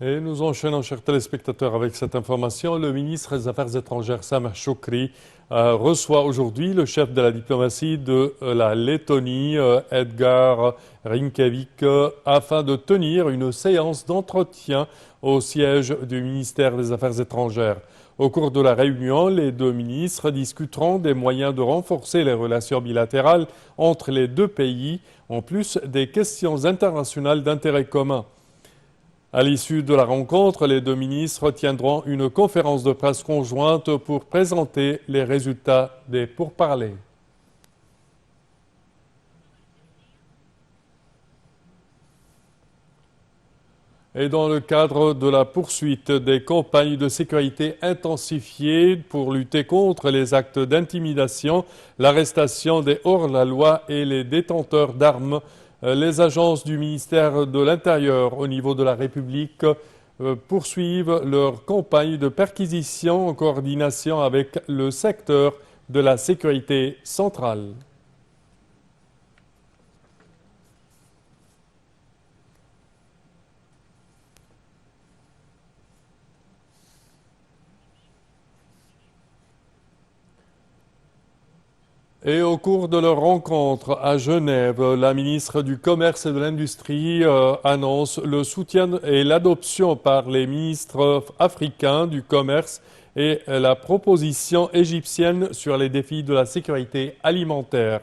Et nous enchaînons, chers téléspectateurs, avec cette information. Le ministre des Affaires étrangères, Sameh Shoukry, reçoit aujourd'hui le chef de la diplomatie de la Lettonie, Edgar Rinkēviks, afin de tenir une séance d'entretien au siège du ministère des Affaires étrangères. Au cours de la réunion, les deux ministres discuteront des moyens de renforcer les relations bilatérales entre les deux pays, en plus des questions internationales d'intérêt commun. À l'issue de la rencontre, les deux ministres tiendront une conférence de presse conjointe pour présenter les résultats des pourparlers. Et dans le cadre de la poursuite des campagnes de sécurité intensifiées pour lutter contre les actes d'intimidation, l'arrestation des hors-la-loi et les détenteurs d'armes, les agences du ministère de l'Intérieur au niveau de la République poursuivent leur campagne de perquisition en coordination avec le secteur de la sécurité centrale. Et au cours de leur rencontre à Genève, la ministre du Commerce et de l'Industrie annonce le soutien et l'adoption par les ministres africains du commerce et la proposition égyptienne sur les défis de la sécurité alimentaire.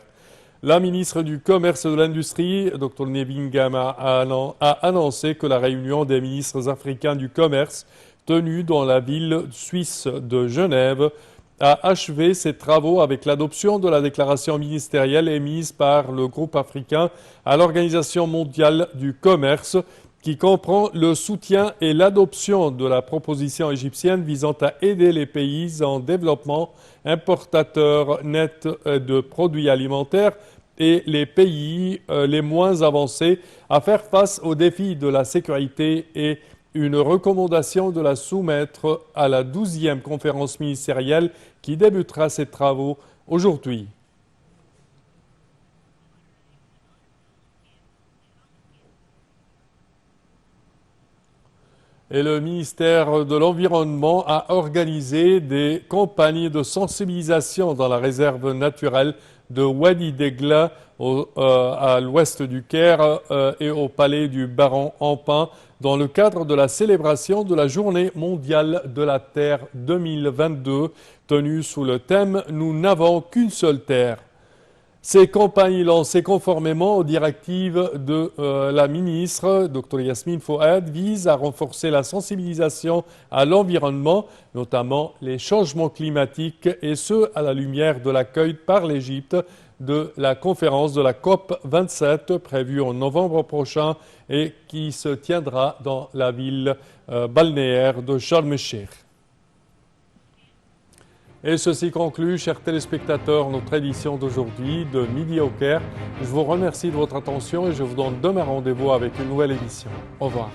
La ministre du Commerce et de l'Industrie, Dr Nevin Gama, a annoncé que la réunion des ministres africains du commerce tenue dans la ville suisse de Genève a achevé ses travaux avec l'adoption de la déclaration ministérielle émise par le groupe africain à l'Organisation mondiale du commerce, qui comprend le soutien et l'adoption de la proposition égyptienne visant à aider les pays en développement importateurs nets de produits alimentaires et les pays les moins avancés à faire face aux défis de la sécurité et une recommandation de la soumettre à la 12e conférence ministérielle qui débutera ses travaux aujourd'hui. Et le ministère de l'Environnement a organisé des campagnes de sensibilisation dans la réserve naturelle de Wadi Degla à l'ouest du Caire et au palais du Baron Empin dans le cadre de la célébration de la Journée mondiale de la Terre 2022 tenue sous le thème « Nous n'avons qu'une seule terre ». Ces campagnes lancées conformément aux directives de la ministre, Dr Yasmine Fouad, visent à renforcer la sensibilisation à l'environnement, notamment les changements climatiques, et ce, à la lumière de l'accueil par l'Égypte de la conférence de la COP 27 prévue en novembre prochain et qui se tiendra dans la ville balnéaire de Sharm el-Sheikh. Et ceci conclut, chers téléspectateurs, notre édition d'aujourd'hui de Midi au Caire. Je vous remercie de votre attention et je vous donne demain rendez-vous avec une nouvelle édition. Au revoir.